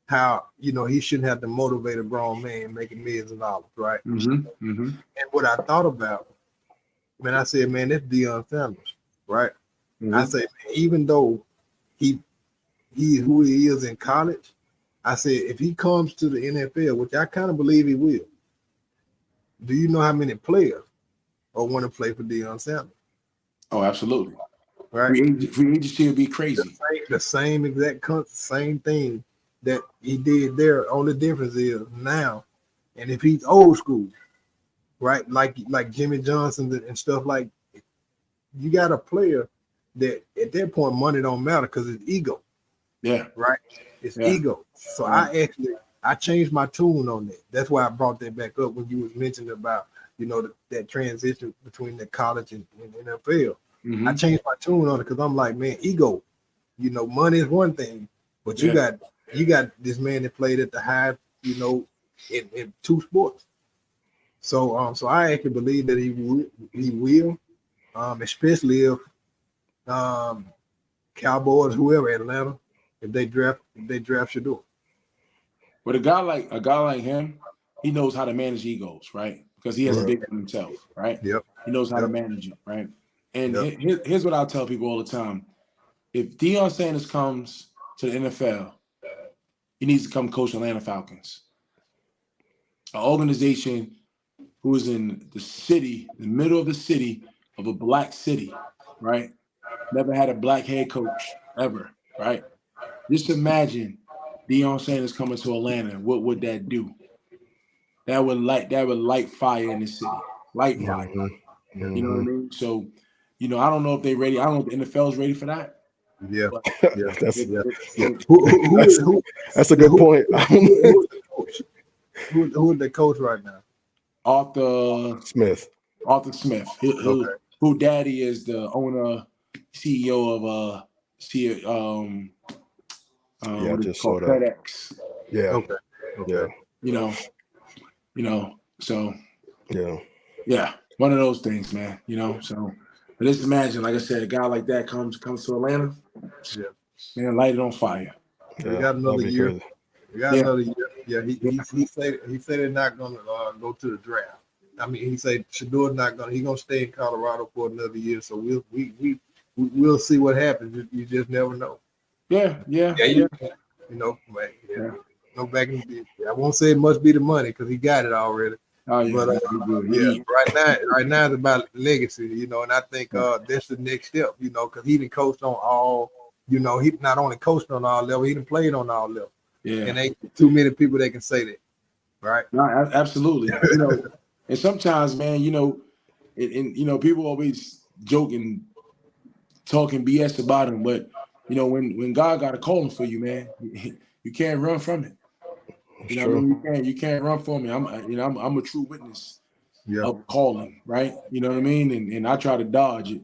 [SPEAKER 1] how he shouldn't have to motivate a grown man making millions of dollars, right? And what I thought about, man, I said, man, that's Deion Sanders, right? I said, man, even though he who he is in college, I said, if he comes to the NFL, which I kind of believe he will, do you know how many players want to play for Deion Sanders?
[SPEAKER 3] Oh, absolutely.
[SPEAKER 1] Right.
[SPEAKER 3] Free agency would be crazy.
[SPEAKER 1] The same exact same thing that he did there. Only difference is now, and if he's old school, right? Like Jimmy Johnson and stuff. Like, you got a player that at that point money don't matter because it's ego.
[SPEAKER 3] Yeah.
[SPEAKER 1] Right. It's
[SPEAKER 3] Yeah.
[SPEAKER 1] ego. So I changed my tune on that. That's why I brought that back up when you was mentioning about, that transition between the college and NFL.
[SPEAKER 3] Mm-hmm.
[SPEAKER 1] I changed my tune on it because I'm like, man, ego. Money is one thing, but you got this man that played at the high, in two sports. So so I actually believe that he will, especially if Cowboys, whoever, Atlanta, if they draft Shador.
[SPEAKER 3] But a guy like him, he knows how to manage egos, right? Because he has a big one himself, right?
[SPEAKER 1] Yep.
[SPEAKER 3] He knows how to manage it, right? And
[SPEAKER 1] Yep.
[SPEAKER 3] here's what I'll tell people all the time. If Deion Sanders comes to the NFL, he needs to come coach Atlanta Falcons, an organization who is in the middle of the city of a black city, right? Never had a black head coach ever, right? Just imagine Deion Sanders coming to Atlanta. What would that do? That would light fire in the city. Light fire.
[SPEAKER 2] Mm-hmm.
[SPEAKER 3] You know what I mean? So, I don't know if they're ready. I don't know if the NFL is ready for that.
[SPEAKER 1] Yeah.
[SPEAKER 3] But
[SPEAKER 2] That's a good point.
[SPEAKER 1] Who is the coach right now?
[SPEAKER 3] Arthur
[SPEAKER 2] Smith.
[SPEAKER 3] Who daddy is the owner, CEO of
[SPEAKER 2] I just saw that.
[SPEAKER 3] FedEx.
[SPEAKER 2] Yeah.
[SPEAKER 1] Okay.
[SPEAKER 3] So
[SPEAKER 2] yeah,
[SPEAKER 3] one of those things, man. So but just imagine, like I said, a guy like that comes to Atlanta, man, light it on fire.
[SPEAKER 1] We got another year.
[SPEAKER 2] Crazy.
[SPEAKER 1] We got another year. Yeah, he said they're not gonna go to the draft. I mean, he said Shador's not gonna. He's gonna stay in Colorado for another year. So we'll see what happens. You just never know.
[SPEAKER 3] Yeah.
[SPEAKER 1] No back in the, I won't say it must be the money because he got it already.
[SPEAKER 3] Oh yeah,
[SPEAKER 1] but right now it's about legacy, and I think that's the next step, because he done coached on all, he not only coached on all levels, he done played on all levels.
[SPEAKER 3] Yeah,
[SPEAKER 1] and ain't too many people that can say that, right?
[SPEAKER 3] No, absolutely. And sometimes, man, and people always joking, talking BS about him, but when God got a calling for you, man, you can't run from it. You can't run from it. I'm a true witness of calling, right? You know what I mean? And I try to dodge it.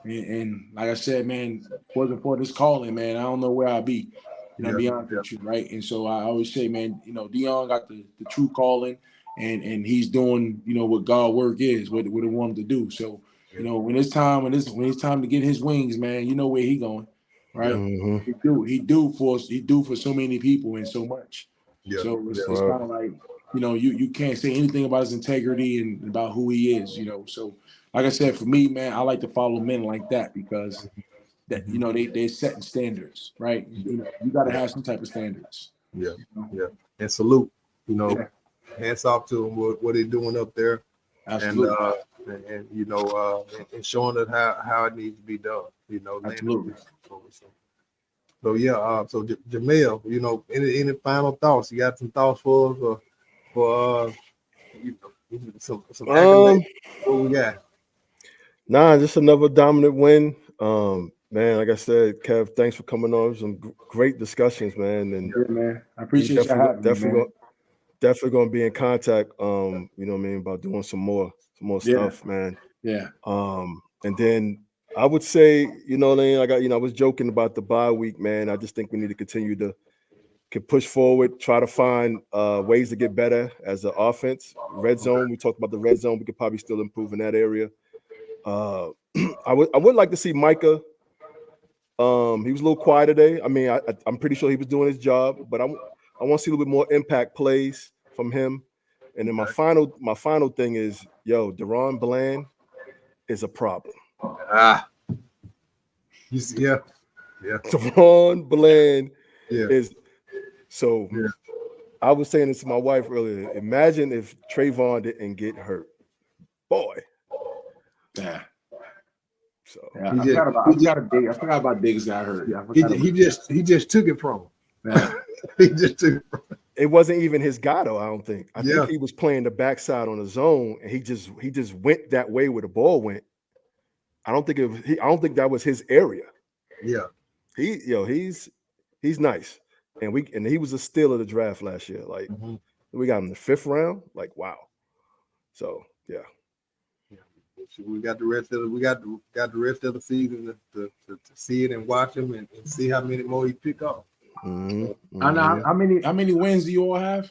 [SPEAKER 3] And like I said, man, wasn't for this calling, man, I don't know where I'd be. To be honest with you, right? And so I always say, man, Deion got the true calling, and he's doing, what God work is, what he wanted to do. So, when it's time to get his wings, man, you know where he going, right?
[SPEAKER 2] Mm-hmm.
[SPEAKER 3] He do for so many people and so much.
[SPEAKER 1] Yeah.
[SPEAKER 3] So it's kind of like, you can't say anything about his integrity and about who he is, So like I said, for me, man, I like to follow men like that because that they're setting standards, right? You got to have some type of standards.
[SPEAKER 1] Yeah. And salute, hats off to them what they're doing up there.
[SPEAKER 3] Absolutely.
[SPEAKER 1] And and showing us how it needs to be done.
[SPEAKER 3] Absolutely.
[SPEAKER 1] So yeah, so Jamel, any final thoughts? You got some thoughts for us, for some accolades? What we got?
[SPEAKER 2] Nah, just another dominant win. Man, like I said, Kev, thanks for coming on. Some great discussions, man. And
[SPEAKER 3] man, I appreciate you having me, man.
[SPEAKER 2] Definitely going to be in contact. About doing some more stuff, man.
[SPEAKER 3] Yeah.
[SPEAKER 2] And then I would say, I was joking about the bye week, man. I just think we need to continue to push forward, try to find ways to get better as an offense. Red zone, we talked about the red zone. We could probably still improve in that area. I would like to see Micah. He was a little quiet today. I mean, I'm pretty sure he was doing his job, but I want to see a little bit more impact plays from him. And then my final thing is, Deron Bland is a problem.
[SPEAKER 1] Yeah.
[SPEAKER 2] Deron Bland is so.
[SPEAKER 1] Yeah.
[SPEAKER 2] I was saying this to my wife earlier. Imagine if Trayvon didn't get hurt, boy.
[SPEAKER 3] Yeah.
[SPEAKER 2] So
[SPEAKER 3] I forgot about Diggs got hurt.
[SPEAKER 1] He just took it from him.
[SPEAKER 3] Yeah.
[SPEAKER 1] He just took it from him.
[SPEAKER 2] it wasn't even his guy though. I don't think. I
[SPEAKER 1] Yeah.
[SPEAKER 2] think he was playing the backside on the zone, and he just went that way where the ball went. I don't think I don't think that was his area.
[SPEAKER 1] Yeah.
[SPEAKER 2] He's nice, and he was a steal of the draft last year. Like we got him in the 5th round. Like wow. So yeah.
[SPEAKER 1] We got the rest of the rest of the season to see it and watch him and see how many more he pick up.
[SPEAKER 3] How many wins do you all have?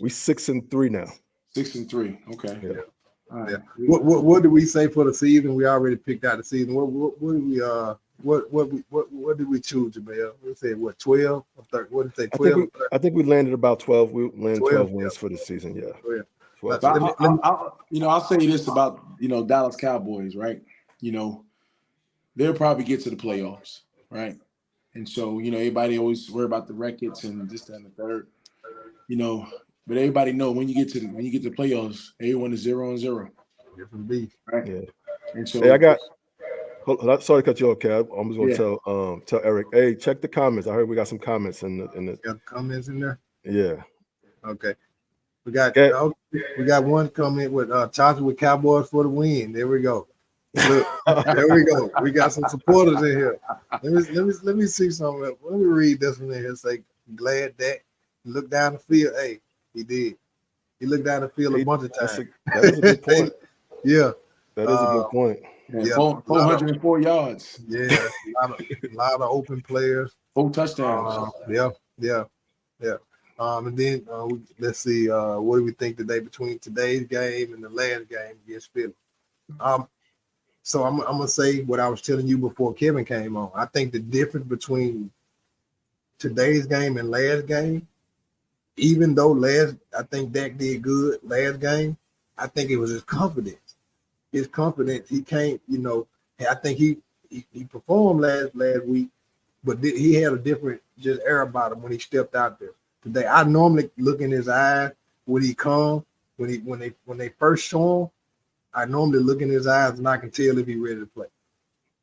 [SPEAKER 2] We 6-3 now.
[SPEAKER 3] 6-3. Okay.
[SPEAKER 2] Yeah.
[SPEAKER 3] All right.
[SPEAKER 1] Yeah. What did we say for the season? We already picked out the season. What did we choose, Jamel? We said what, 12 or 13? What did it say? 12.
[SPEAKER 2] I think we landed about 12. We landed 12 wins for the season. Yeah.
[SPEAKER 1] 12.
[SPEAKER 3] 12. I'll say this about Dallas Cowboys, right? They'll probably get to the playoffs, right? And so everybody always worry about the records and this, that, and the third, But everybody know when you get to the playoffs, everyone is 0-0.
[SPEAKER 1] Yes, indeed.
[SPEAKER 3] Right.
[SPEAKER 2] Yeah.
[SPEAKER 3] And so
[SPEAKER 2] hey, sorry to cut you off, Kev. I'm just gonna tell Eric, hey, check the comments. I heard we got some comments in the
[SPEAKER 1] got comments in there.
[SPEAKER 2] Yeah.
[SPEAKER 1] Okay. We got one comment with Chargers with Cowboys for the win. There we go. Look, there we go. We got some supporters in here. Let me see something. Let me read this one in here. Say, glad that look down the field. Hey, he did. He looked down the field a bunch of times.
[SPEAKER 2] That is a good point.
[SPEAKER 1] Yeah.
[SPEAKER 2] That is a good point.
[SPEAKER 3] Yeah, 404 yards.
[SPEAKER 1] Yeah, a lot of open players.
[SPEAKER 3] 4 touchdowns.
[SPEAKER 1] Yeah. And then let's see. What do we think today between today's game and the last game against Philly? So I'm gonna say what I was telling you before Kevin came on. I think the difference between today's game and last game, even though I think Dak did good last game, I think it was his confidence. His confidence. He can't, I think he performed last week, but he had a different just air about him when he stepped out there. Today, I normally look in his eyes when he come, when they first show him, I normally look in his eyes and I can tell if he's ready to play.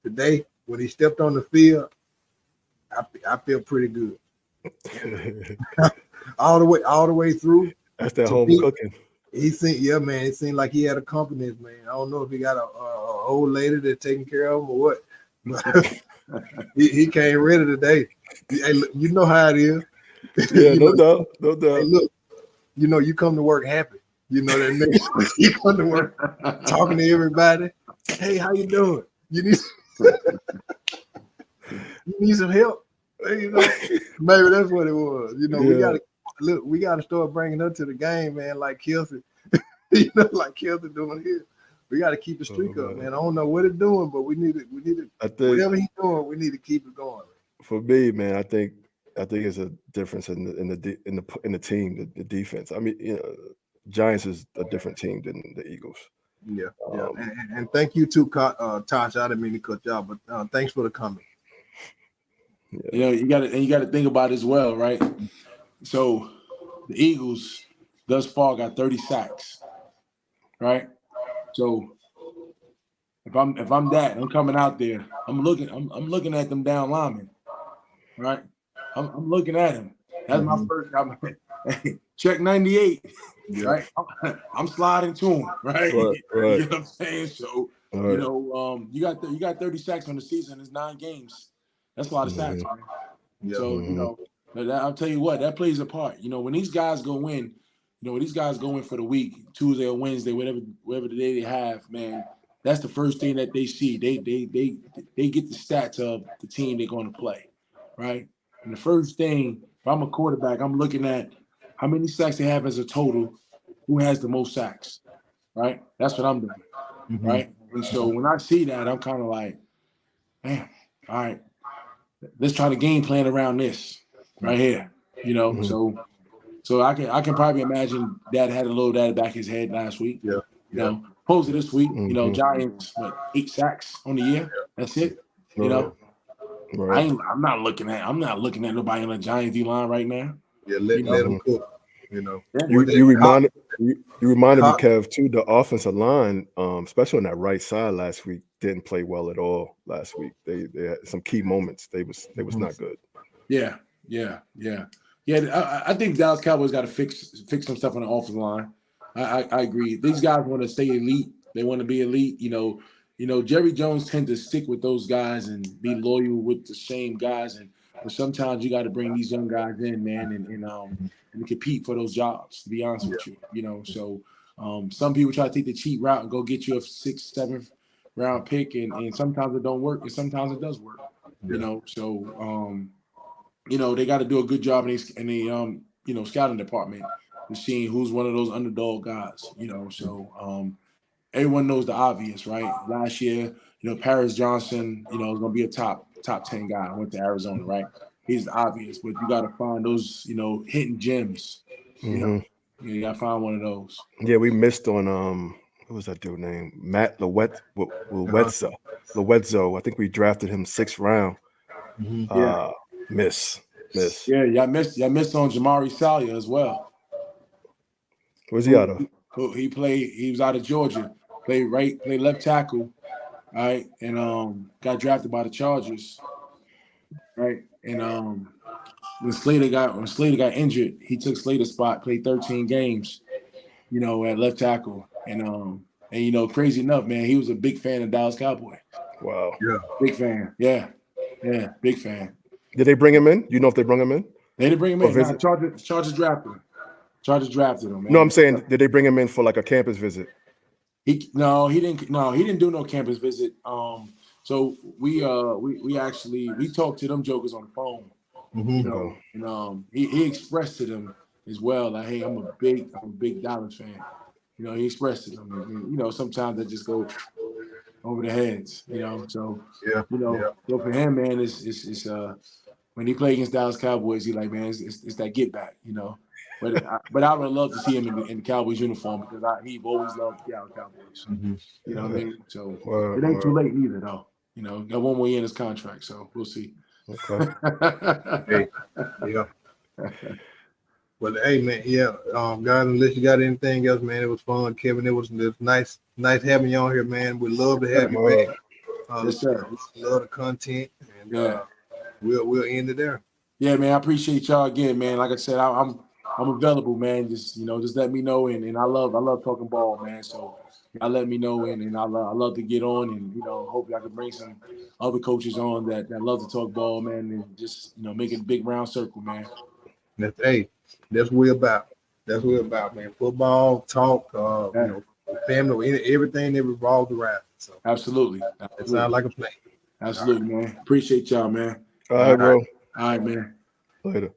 [SPEAKER 1] Today, when he stepped on the field, I feel pretty good. all the way through.
[SPEAKER 2] That's that home cooking.
[SPEAKER 1] He seemed, man. It seemed like he had a confidence, man. I don't know if he got a old lady that's taking care of him or what. he came ready today. Hey, look, you know how it is.
[SPEAKER 2] Yeah, no doubt.
[SPEAKER 1] Hey, look, you come to work happy. That makes you come to work talking to everybody. Hey, how you doing? You need some help. Maybe that's what it was. We gotta start bringing her to the game, man. Like Kelsey, like Kelsey doing here. We got to keep the streak up, man. I don't know what it's doing, but we need it. I think whatever he's doing, we need to keep it going.
[SPEAKER 2] For me, man, I think it's a difference in the team, the defense. I mean, Giants is a different team than the Eagles.
[SPEAKER 1] Yeah. And thank you too, Tosh. I didn't mean to cut you off, but thanks for the comment.
[SPEAKER 3] Yeah. You got to think about it as well, right? So the Eagles thus far got 30 sacks, right? So if I'm that, I'm coming out there. I'm looking at them down linemen, right? I'm looking at him. That's my first. Check 98, right? I'm sliding to him, right?
[SPEAKER 2] Right.
[SPEAKER 3] You know what I'm saying? So you got 30 sacks on the season. It's 9 games. That's a lot of sacks, man.
[SPEAKER 1] Yeah.
[SPEAKER 3] So I'll tell you what, that plays a part. When these guys go in, for the week, Tuesday or Wednesday, whatever the day they have, man, that's the first thing that they see. They get the stats of the team they're going to play, right? And the first thing, if I'm a quarterback, I'm looking at how many sacks they have as a total, who has the most sacks, right? That's what I'm doing, right? And so when I see that, I'm kind of like, man, all right, let's try to game plan around this right here, So I can probably imagine Dad had a little that back his head last week.
[SPEAKER 1] Yeah.
[SPEAKER 3] Opposed to this week, Giants 8 sacks on the year. That's it.
[SPEAKER 2] Right.
[SPEAKER 3] I'm not looking at nobody on the Giants D line right now.
[SPEAKER 1] Yeah, let them cook.
[SPEAKER 2] You reminded me, Kev, too. The offensive line, especially on that right side last week, didn't play well at all last week. They had some key moments. They was not good.
[SPEAKER 3] Yeah. Yeah, I think Dallas Cowboys got to fix some stuff on the offensive line. I agree. These guys want to stay elite. They want to be elite. Jerry Jones tend to stick with those guys and be loyal with the same guys. But sometimes you got to bring these young guys in, man, and compete for those jobs. To be honest with you, so some people try to take the cheap route and go get you a 6th, 7th round pick, and sometimes it don't work, and sometimes it does work. So they got to do a good job in the scouting department and seeing who's one of those underdog guys. So everyone knows the obvious, right? Last year, Paris Johnson, is going to be a top 10 guy. Went to Arizona, right? He's obvious, but you got to find those, hidden gems. You got to find one of those.
[SPEAKER 2] Yeah, we missed on what was that dude name? Matt Lewetzo. I think we drafted him 6th round. Miss.
[SPEAKER 3] Yeah, y'all missed on Jamari Salyer as well.
[SPEAKER 2] Where's he out of?
[SPEAKER 3] He was out of Georgia. Played left tackle, right? And got drafted by the Chargers. Right? And when Slater got injured, he took Slater's spot, played 13 games, at left tackle. And crazy enough, man, he was a big fan of Dallas Cowboys.
[SPEAKER 2] Wow.
[SPEAKER 1] Yeah.
[SPEAKER 3] Big fan. Yeah, big fan.
[SPEAKER 2] Did they bring him in? You know if they bring him in?
[SPEAKER 3] They didn't bring him in. No, Chargers drafted him. Chargers drafted him, man.
[SPEAKER 2] No, I'm saying, did they bring him in for like a campus visit?
[SPEAKER 3] He didn't do no campus visit. So we talked to them jokers on the phone. And he expressed to them as well, like, hey, I'm a big Dallas fan. He expressed to them. And, sometimes that just go over the heads. So so for him, man, it's when he played against Dallas Cowboys, he like, man, it's that get back. But I would love to see him in the Cowboys uniform because he always loved the Dallas Cowboys. You know what I mean? So it ain't too late either, though. Got one more year in his contract, so we'll see.
[SPEAKER 2] Okay.
[SPEAKER 1] Yeah. Well, hey, man, guys, unless you got anything else, man, it was fun, Kevin. It was nice having you on here, man. We'd love to have you back.
[SPEAKER 3] Yes, sir.
[SPEAKER 1] Love the content, and we'll end it there.
[SPEAKER 3] Yeah, man, I appreciate y'all again, man. Like I said, I'm available, man. Just let me know, and I love talking ball, man. So y'all let me know, and I love to get on, and hopefully I can bring some other coaches on that love to talk ball, man, and just make it a big round circle, man.
[SPEAKER 1] That's what we're about. That's what we're about, man. Football, talk, family, everything that revolves around. So
[SPEAKER 3] absolutely.
[SPEAKER 1] It sounds like a plan.
[SPEAKER 3] Absolutely, man. Appreciate y'all, man.
[SPEAKER 2] All right, bro.
[SPEAKER 3] All right, man.
[SPEAKER 2] Later.